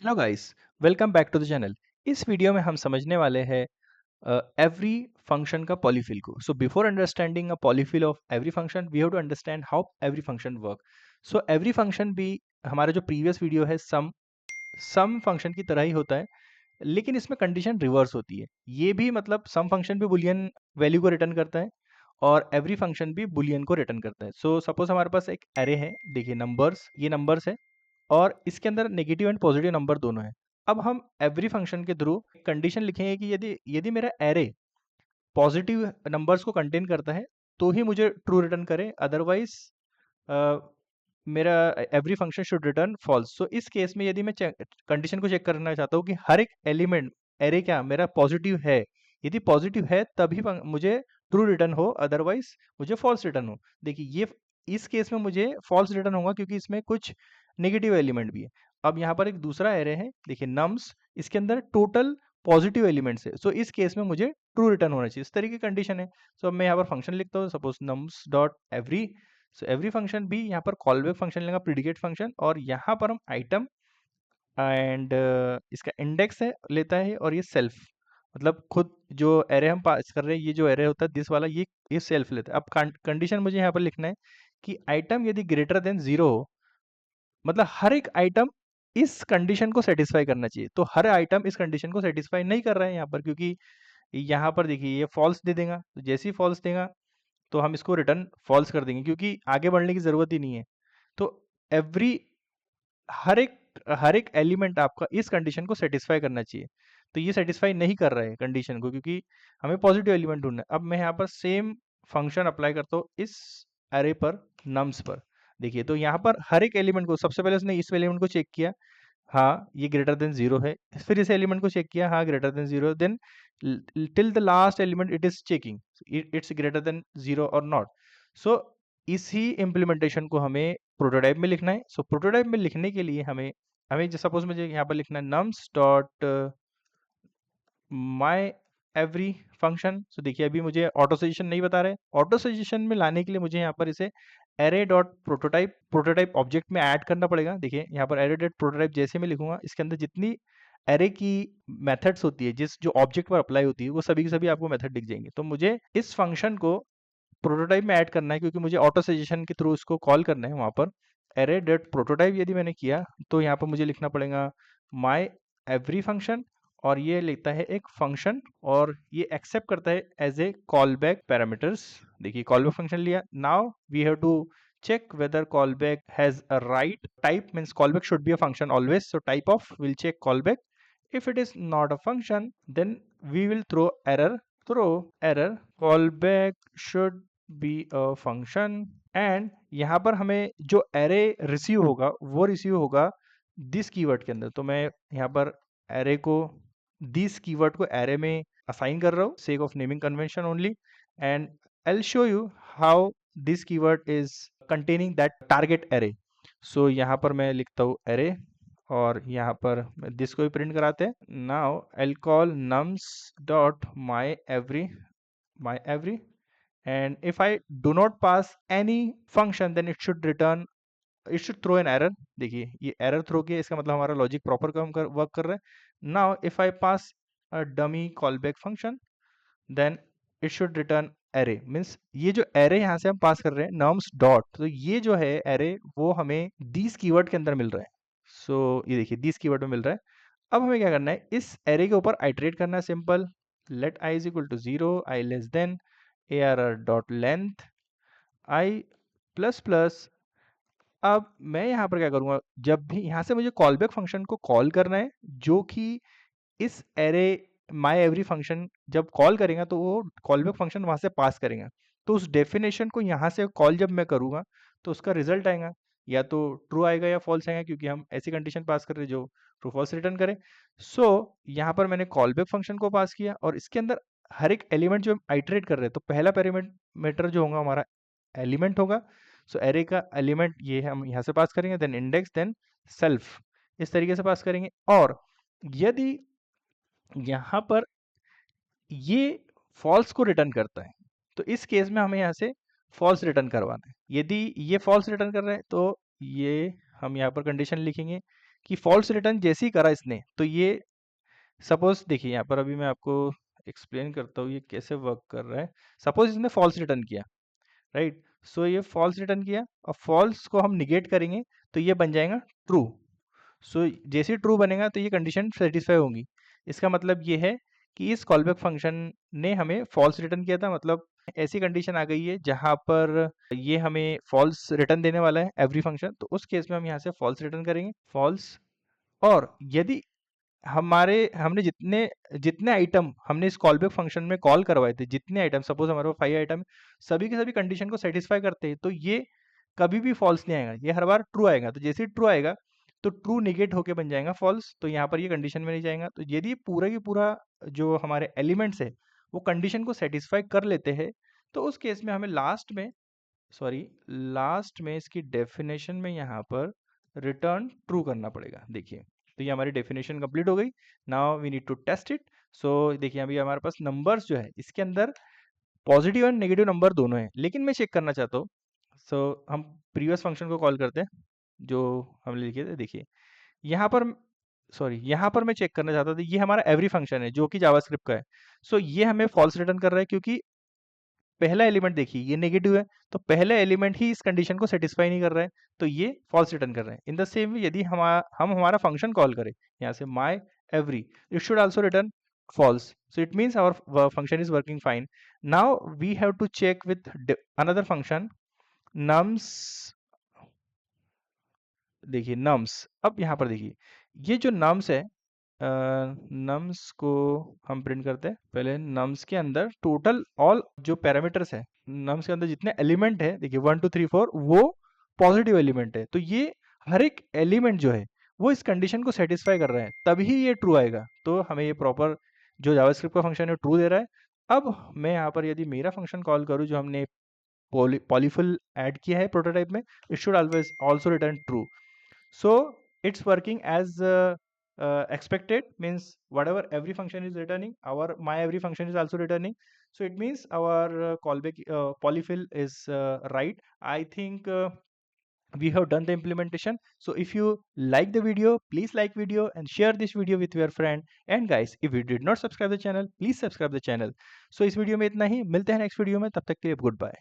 Hello guys, welcome back to the channel. इस video में हम समझने वाले हैं एवरी फंक्शन का पॉलीफिल को। So before understanding a polyfill of every function we have to understand how every function work. So every function भी हमारा जो प्रीवियस वीडियो है सम फंक्शन की तरह ही होता है, लेकिन इसमें कंडीशन रिवर्स होती है। ये भी मतलब सम फंक्शन भी बुलियन वैल्यू को रिटर्न करता है और एवरी फंक्शन भी बुलियन को रिटर्न करता है। सो सपोज हमारे पास एक एरे है, देखिए नंबर्स, ये नंबर्स है और इसके अंदर नेगेटिव एंड पॉजिटिव नंबर दोनों हैं। अब हम एवरी फंक्शन के थ्रू कंडीशन लिखेंगे कि यदि यदि मेरा एरे पॉजिटिव नंबर्स को कंटेन करता है तो ही मुझे ट्रू रिटर्न करे, अदरवाइज मेरा every function should return false. So इस केस में यदि मैं कंडीशन को चेक करना चाहता हूँ कि हर एक एलिमेंट एरे क्या मेरा पॉजिटिव है, यदि पॉजिटिव है तभी मुझे ट्रू रिटर्न हो, अदरवाइज मुझे फॉल्स रिटर्न हो। देखिए ये इस केस में मुझे फॉल्स रिटर्न होगा क्योंकि इसमें कुछ नेगेटिव एलिमेंट भी है। अब यहाँ पर एक दूसरा एरे है, देखिए नम्स, इसके अंदर टोटल पॉजिटिव एलिमेंट्स है। सो इस केस में मुझे ट्रू रिटर्न होना चाहिए, इस तरीके की कंडीशन है। सो अब मैं यहाँ पर फंक्शन लिखता हूँ, सपोज नम्स डॉट एवरी। सो एवरी फंक्शन भी यहाँ पर कॉलबैक फंक्शन लेगा, प्रीडिकेट फंक्शन, और यहाँ पर हम आइटम एंड इसका इंडेक्स है लेता है, और ये सेल्फ मतलब खुद जो एरे हम पास कर रहे हैं, ये जो एरे होता है दिस वाला, ये सेल्फ लेता है। अब कंडीशन मुझे यहाँ पर लिखना है कि आइटम यदि ग्रेटर देन 0 हो, मतलब हर एक आइटम इस कंडीशन को सेटिस्फाई करना चाहिए। तो हर आइटम इस कंडीशन को सेटिस्फाई नहीं कर रहा है यहाँ पर, क्योंकि यहाँ पर देखिए ये फॉल्स दे देगा, तो जैसे ही फॉल्स देगा तो हम इसको रिटर्न फॉल्स कर देंगे, क्योंकि आगे बढ़ने की ज़रूरत ही नहीं है। तो एवरी हर एक हर एक एलिमेंट आपका इस कंडीशन को सेटिस्फाई करना चाहिए। तो ये सेटिस्फाई नहीं कर रहा है कंडीशन को, क्योंकि हमें पॉजिटिव एलिमेंट ढूंढना है। अब मैं यहाँ पर सेम फंक्शन अप्लाई करता हूँ इस एरे पर, नम्स पर। देखिए तो यहाँ पर हर एक एलिमेंट को, सबसे पहले उसने इस एलिमेंट को चेक किया, हाँ ये ग्रेटर देन 0 है। फिर इस एलिमेंट को चेक किया, हाँ greater than 0, then till the last element it is checking it's greater than 0 और नॉट। सो इसी इम्प्लीमेंटेशन को हमें प्रोटोटाइप में लिखना है। सो प्रोटोटाइप में लिखने के लिए हमें हमें सपोज मुझे यहाँ पर लिखना है nums dot my every function. So देखिए अभी मुझे ऑटो सजेशन नहीं बता रहे, ऑटो सजेशन में लाने के लिए मुझे यहाँ पर इसे एरे डॉट प्रोटोटाइप ऑब्जेक्ट में ऐड करना पड़ेगा। देखिए यहाँ पर एरे डॉट प्रोटोटाइप जैसे मैं लिखूंगा, इसके अंदर जितनी एरे की मेथड्स होती है, जिस जो ऑब्जेक्ट पर अप्लाई होती है, वो सभी की सभी आपको मेथड दिख जाएंगे। तो मुझे इस फंक्शन को प्रोटोटाइप में ऐड करना है, क्योंकि मुझे ऑटो सजेशन के थ्रू इसको कॉल करना है। वहाँ पर एरे डॉट प्रोटोटाइप यदि मैंने किया तो यहाँ पर मुझे लिखना पड़ेगा माई एवरी फंक्शन, और ये लेता है एक फंक्शन और ये एक्सेप्ट करता है as a callback parameters. देखिए कॉल बैक फंक्शन लिया, now we have to check whether callback has a right type, means callback should be a function always, so type of will check callback. If it is not a function, then we will throw error callback should be a function। and यहाँ पर हमें जो array receive होगा वो receive होगा this keyword के अंदर। तो मैं यहाँ पर array को, दिस कीवर्ड को array में असाइन कर रहा हूँ, sake of naming convention only, and I'll show you how this keyword is containing that target array। so यहाँ पर मैं लिखता हूँ array और यहाँ पर दिस को भी प्रिंट कराते हैं। Now I'll call nums dot my every, and if I do not pass any function then it should throw an error। देखिए ये एरर थ्रो किया, इसका मतलब हमारा लॉजिक प्रॉपर वर्क कर रहा है। Now if I pass a dummy callback function then it should return array, means ये जो एरे यहाँ से हम पास कर रहे हैं नम्स डॉट, तो ये जो है एरे वो हमें दिस कीवर्ड के अंदर मिल रहा है। सो ये देखिए दिस कीवर्ड में मिल रहा है। अब हमें क्या करना है, इस एरे के ऊपर आइटरेट करना है। Simple, let I is equal to 0, I less than ARR dot length I plus plus. अब मैं यहाँ पर क्या करूँगा, जब भी यहाँ से मुझे कॉलबैक फंक्शन को कॉल करना है, जो कि इस एरे माई एवरी फंक्शन जब कॉल करेगा तो वो कॉलबैक फंक्शन वहाँ से पास करेगा। तो उस डेफिनेशन को यहाँ से कॉल जब मैं करूँगा तो उसका रिजल्ट आएगा, या तो ट्रू आएगा या फॉल्स आएगा, क्योंकि हम ऐसी कंडीशन पास कर रहे हैं जो ट्रू फॉल्स रिटर्न करे। सो यहाँ पर मैंने कॉलबैक फंक्शन को पास किया और इसके अंदर हर एक एलिमेंट जो हम आइटरेट कर रहे हैं, तो पहला पैरामीटर जो होगा हमारा एलिमेंट होगा। सो एरे का एलिमेंट ये हम यहाँ से पास करेंगे, देन इंडेक्स, देन सेल्फ, इस तरीके से पास करेंगे। और यदि यहाँ पर ये फॉल्स को रिटर्न करता है तो इस केस में हमें यहाँ से फॉल्स रिटर्न करवाना है। यदि ये फॉल्स रिटर्न कर रहा है तो ये हम यहाँ पर कंडीशन लिखेंगे कि फॉल्स रिटर्न जैसे ही करा इसने तो ये सपोज देखिए यहाँ पर अभी मैं आपको एक्सप्लेन करता हूँ ये कैसे वर्क कर रहा है। सपोज इसने फॉल्स रिटर्न किया, राइट। सो ये फॉल्स रिटर्न किया और फॉल्स को हम निगेट करेंगे तो ये बन जाएगा ट्रू। सो जैसे ही ट्रू बनेगा तो ये कंडीशन सेटिस्फाई होंगी। इसका मतलब ये है कि इस कॉलबैक फंक्शन ने हमें फॉल्स रिटर्न किया था, मतलब ऐसी कंडीशन आ गई है जहां पर ये हमें फॉल्स रिटर्न देने वाला है एवरी फंक्शन, तो उस केस में हम यहाँ से फॉल्स रिटर्न करेंगे फॉल्स। और यदि हमारे हमने जितने जितने आइटम हमने इस कॉलबैक फंक्शन में कॉल करवाए थे, जितने आइटम सपोज हमारे पास 5 आइटम, सभी के सभी कंडीशन को सेटिस्फाई करते हैं तो ये कभी भी फॉल्स नहीं आएगा, ये हर बार ट्रू आएगा। तो जैसे ही ट्रू आएगा तो ट्रू निगेट होके बन जाएगा फॉल्स, तो यहाँ पर ये कंडीशन में नहीं जाएगा। तो यदि पूरा की पूरा जो हमारे एलिमेंट्स है वो कंडीशन को सेटिस्फाई कर लेते हैं तो उस केस में हमें लास्ट में इसकी डेफिनेशन में यहाँ पर रिटर्न ट्रू करना पड़ेगा। देखिए तो ये हमारी डेफिनेशन कंप्लीट हो गई। Now we need to test it. So देखिए अभी हमारे पास नंबर्स जो है इसके अंदर पॉजिटिव एंड नेगेटिव नंबर दोनों है, लेकिन मैं चेक करना चाहता हूँ। सो हम प्रीवियस फंक्शन को कॉल करते हैं जो हमने लिखे थे। देखिए यहाँ पर मैं चेक करना चाहता था, ये हमारा एवरी फंक्शन है जो कि जावास्क्रिप्ट का है। सो ये हमें फॉल्स रिटर्न कर रहा है क्योंकि पहला एलिमेंट देखिए ये नेगेटिव है, तो पहला एलिमेंट ही इस कंडीशन को सेटिस्फाई नहीं कर रहा है, तो ये फॉल्स रिटर्न कर रहे हैं। इन द सेम वे यदि हम हमारा फंक्शन कॉल करें यहाँ से माई every, it should also return false. So it means our function is working fine. Now we have to check with another function nums। देखिए nums, अब यहाँ पर देखिए ये जो nums है, नम्स को हम प्रिंट करते हैं। पहले नम्स के अंदर टोटल ऑल जो पैरामीटर्स है, नम्स के अंदर जितने एलिमेंट है, देखिए 1 2 3 4 वो पॉजिटिव एलिमेंट है, तो ये हर एक एलिमेंट जो है वो इस कंडीशन को सेटिस्फाई कर रहा है तभी ये ट्रू आएगा। तो हमें ये प्रॉपर जो जावास्क्रिप्ट का फंक्शन है ट्रू दे रहा है। अब मैं यहाँ पर यदि मेरा फंक्शन कॉल करूँ जो हमने पॉलीफिल ऐड किया है प्रोटोटाइप में, it should always also written true. So it's working as expected, means whatever every function is returning, our my every function is also returning. So it means our callback polyfill is right. I think we have done the implementation. So if you like the video, please like video and share this video with your friend. And guys, if you did not subscribe the channel, please subscribe the channel. So इस video में इतना ही, मिलते हैं next video में, तब तक के लिए गुड बाय।